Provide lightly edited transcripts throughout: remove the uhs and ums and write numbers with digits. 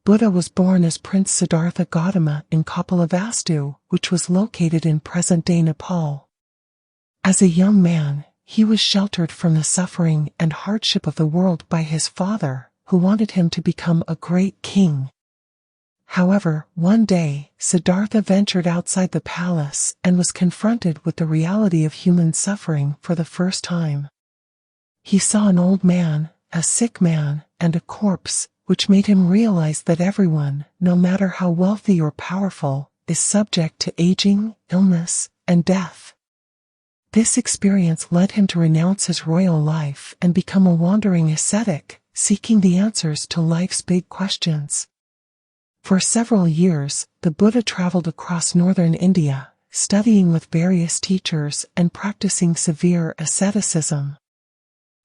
Buddha was born as Prince Siddhartha Gautama in Kapilavastu, which was located in present-day Nepal. As a young man, he was sheltered from the suffering and hardship of the world by his father, who wanted him to become a great king. However, one day, Siddhartha ventured outside the palace and was confronted with the reality of human suffering for the first time. He saw an old man, a sick man, and a corpse, which made him realize that everyone, no matter how wealthy or powerful, is subject to aging, illness, and death. This experience led him to renounce his royal life and become a wandering ascetic, seeking the answers to life's big questions. For several years, the Buddha traveled across northern India, studying with various teachers and practicing severe asceticism.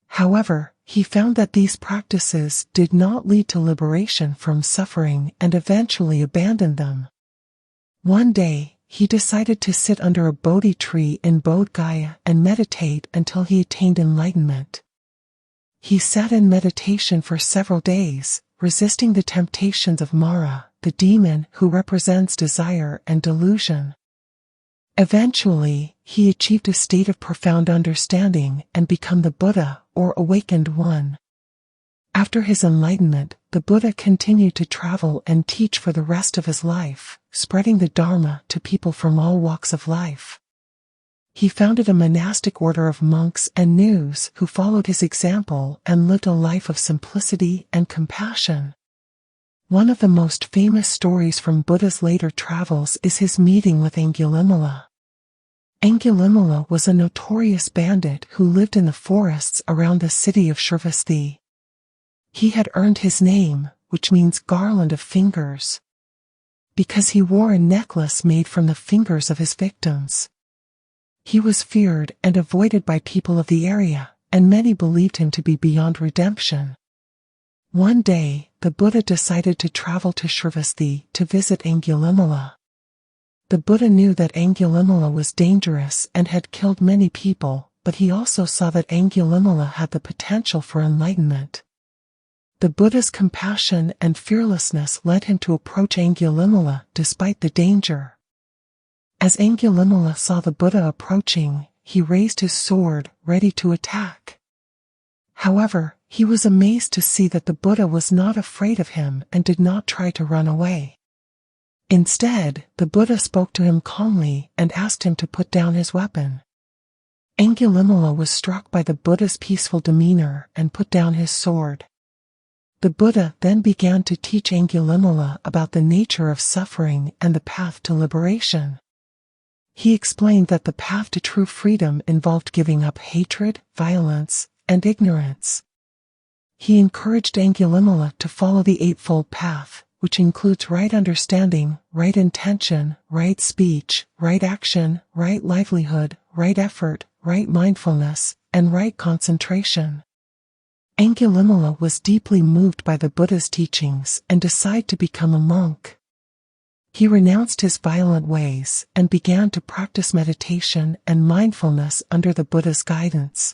However, he found that these practices did not lead to liberation from suffering and eventually abandoned them. One day, he decided to sit under a Bodhi tree in Bodh Gaya and meditate until he attained enlightenment. He sat in meditation for several days, resisting the temptations of Mara, the demon who represents desire and delusion. Eventually, he achieved a state of profound understanding and became the Buddha, or awakened one. After his enlightenment, the Buddha continued to travel and teach for the rest of his life, spreading the Dharma to people from all walks of life. He founded a monastic order of monks and nuns who followed his example and lived a life of simplicity and compassion. One of the most famous stories from Buddha's later travels is his meeting with Angulimala. Angulimala was a notorious bandit who lived in the forests around the city of Shravasti. He had earned his name, which means garland of fingers, because he wore a necklace made from the fingers of his victims. He was feared and avoided by people of the area, and many believed him to be beyond redemption. One day, the Buddha decided to travel to Shravasti to visit Angulimala. The Buddha knew that Angulimala was dangerous and had killed many people, but he also saw that Angulimala had the potential for enlightenment. The Buddha's compassion and fearlessness led him to approach Angulimala despite the danger. As Angulimala saw the Buddha approaching, he raised his sword, ready to attack. However, he was amazed to see that the Buddha was not afraid of him and did not try to run away. Instead, the Buddha spoke to him calmly and asked him to put down his weapon. Angulimala was struck by the Buddha's peaceful demeanor and put down his sword. The Buddha then began to teach Angulimala about the nature of suffering and the path to liberation. He explained that the path to true freedom involved giving up hatred, violence, and ignorance. He encouraged Angulimala to follow the Eightfold Path, which includes right understanding, right intention, right speech, right action, right livelihood, right effort, right mindfulness, and right concentration. Angulimala was deeply moved by the Buddha's teachings and decided to become a monk. He renounced his violent ways and began to practice meditation and mindfulness under the Buddha's guidance.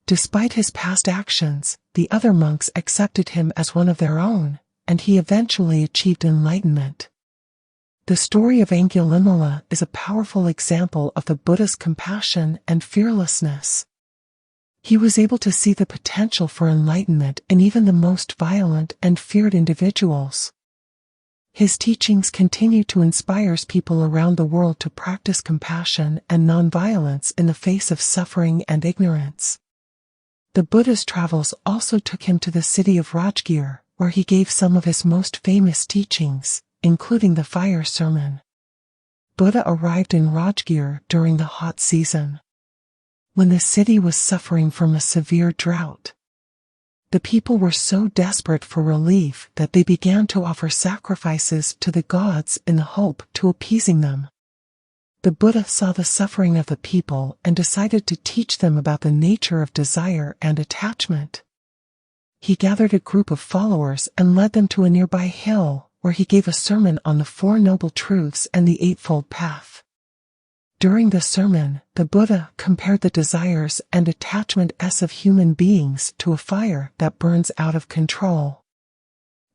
Despite his past actions, the other monks accepted him as one of their own, and he eventually achieved enlightenment. The story of Angulimala is a powerful example of the Buddha's compassion and fearlessness. He was able to see the potential for enlightenment in even the most violent and feared individuals. His teachings continue to inspire people around the world to practice compassion and nonviolence in the face of suffering and ignorance. The Buddha's travels also took him to the city of Rajgir, where he gave some of his most famous teachings, including the fire sermon. Buddha arrived in Rajgir during the hot season, when the city was suffering from a severe drought. The people were so desperate for relief that they began to offer sacrifices to the gods in the hope to appeasing them. The Buddha saw the suffering of the people and decided to teach them about the nature of desire and attachment. He gathered a group of followers and led them to a nearby hill, where he gave a sermon on the Four Noble Truths and the Eightfold Path. During the sermon, the Buddha compared the desires and attachments of human beings to a fire that burns out of control.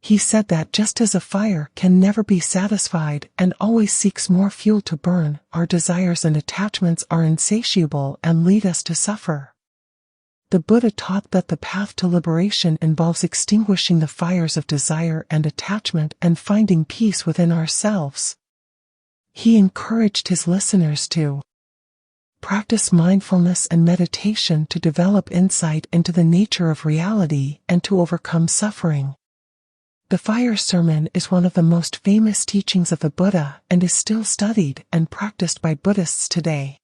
He said that just as a fire can never be satisfied and always seeks more fuel to burn, our desires and attachments are insatiable and lead us to suffer. The Buddha taught that the path to liberation involves extinguishing the fires of desire and attachment and finding peace within ourselves. He encouraged his listeners to practice mindfulness and meditation to develop insight into the nature of reality and to overcome suffering. The fire sermon is one of the most famous teachings of the Buddha and is still studied and practiced by Buddhists today.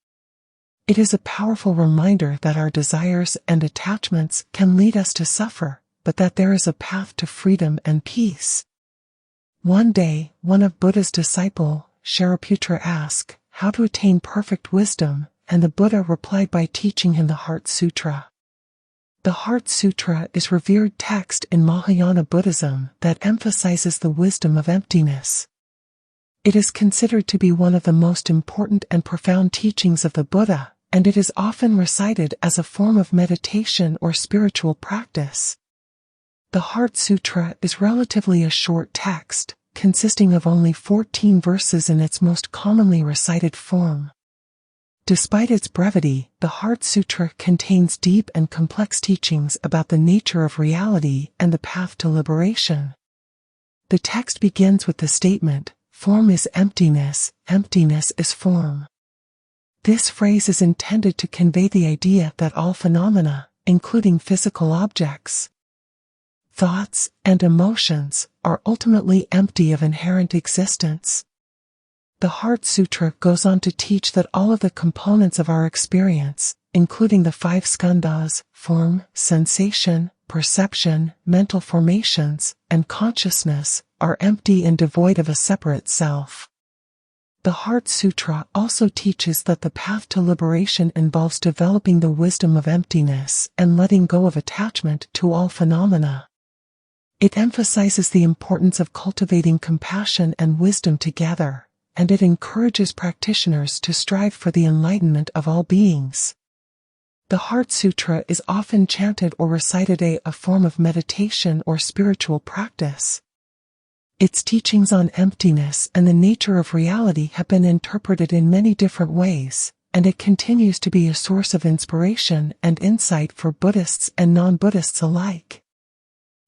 It is a powerful reminder that our desires and attachments can lead us to suffer, but that there is a path to freedom and peace. One day, one of Buddha's disciples, Shariputra, asked how to attain perfect wisdom, and the Buddha replied by teaching him the Heart Sutra. The Heart Sutra is revered text in Mahayana Buddhism that emphasizes the wisdom of emptiness. It is considered to be one of the most important and profound teachings of the Buddha, and it is often recited as a form of meditation or spiritual practice. The Heart Sutra is relatively a short text, consisting of only 14 verses in its most commonly recited form. Despite its brevity, the Heart Sutra contains deep and complex teachings about the nature of reality and the path to liberation. The text begins with the statement, "Form is emptiness, emptiness is form." This phrase is intended to convey the idea that all phenomena, including physical objects, thoughts, and emotions, are ultimately empty of inherent existence. The Heart Sutra goes on to teach that all of the components of our experience, including the 5 skandhas, form, sensation, perception, mental formations, and consciousness, are empty and devoid of a separate self. The Heart Sutra also teaches that the path to liberation involves developing the wisdom of emptiness and letting go of attachment to all phenomena. It emphasizes the importance of cultivating compassion and wisdom together, and it encourages practitioners to strive for the enlightenment of all beings. The Heart Sutra is often chanted or recited as a form of meditation or spiritual practice. Its teachings on emptiness and the nature of reality have been interpreted in many different ways, and it continues to be a source of inspiration and insight for Buddhists and non-Buddhists alike.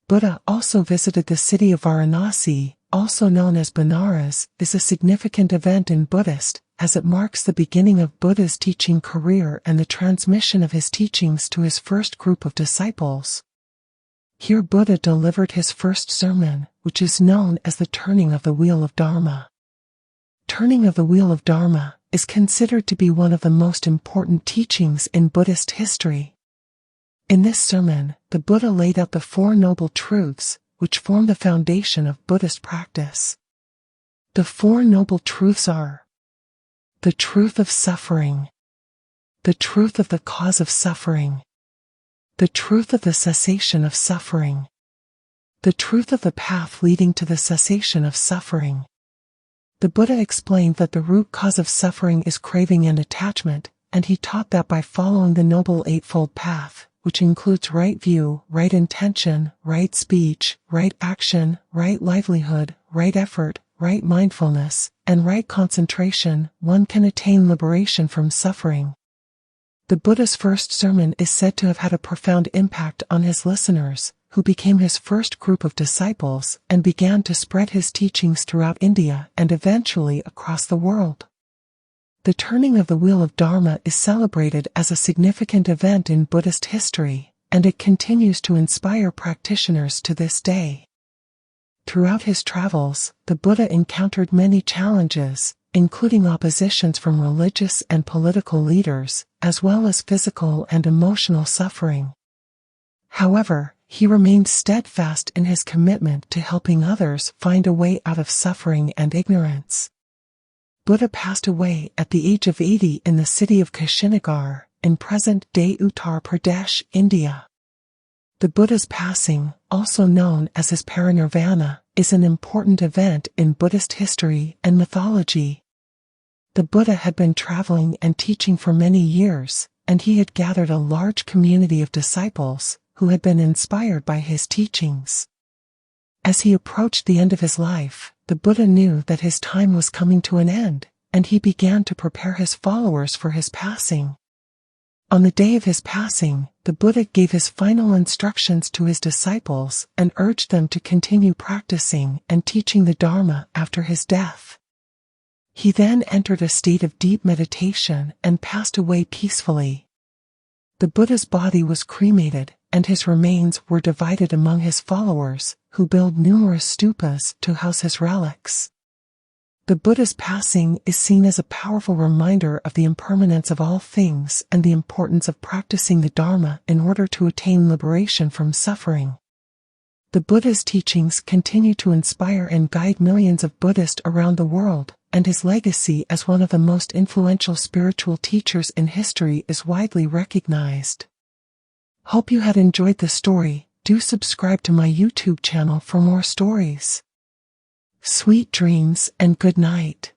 Buddha also visited the city of Varanasi, also known as Benares, is a significant event in Buddhist, as it marks the beginning of Buddha's teaching career and the transmission of his teachings to his first group of disciples. Here Buddha delivered his first sermon, which is known as the Turning of the Wheel of Dharma. Turning of the Wheel of Dharma is considered to be one of the most important teachings in Buddhist history. In this sermon, the Buddha laid out the 4 noble truths, which form the foundation of Buddhist practice. The 4 noble truths are: the truth of suffering, the truth of the cause of suffering, the truth of the cessation of suffering, the truth of the path leading to the cessation of suffering. The Buddha explained that the root cause of suffering is craving and attachment, and he taught that by following the Noble Eightfold Path, which includes right view, right intention, right speech, right action, right livelihood, right effort, right mindfulness, and right concentration, one can attain liberation from suffering. The Buddha's first sermon is said to have had a profound impact on his listeners, who became his first group of disciples and began to spread his teachings throughout India and eventually across the world. The Turning of the Wheel of Dharma is celebrated as a significant event in Buddhist history, and it continues to inspire practitioners to this day. Throughout his travels, the Buddha encountered many challenges, including oppositions from religious and political leaders, as well as physical and emotional suffering. However, he remained steadfast in his commitment to helping others find a way out of suffering and ignorance. Buddha passed away at the age of 80 in the city of Kushinagar, in present-day Uttar Pradesh, India. The Buddha's passing, also known as his parinirvana, is an important event in Buddhist history and mythology. The Buddha had been traveling and teaching for many years, and he had gathered a large community of disciples who had been inspired by his teachings. As he approached the end of his life, the Buddha knew that his time was coming to an end, and he began to prepare his followers for his passing. On the day of his passing, the Buddha gave his final instructions to his disciples and urged them to continue practicing and teaching the Dharma after his death. He then entered a state of deep meditation and passed away peacefully. The Buddha's body was cremated, and his remains were divided among his followers, who built numerous stupas to house his relics. The Buddha's passing is seen as a powerful reminder of the impermanence of all things and the importance of practicing the Dharma in order to attain liberation from suffering. The Buddha's teachings continue to inspire and guide millions of Buddhists around the world, and his legacy as one of the most influential spiritual teachers in history is widely recognized. Hope you had enjoyed the story. Do subscribe to my YouTube channel for more stories. Sweet dreams and good night.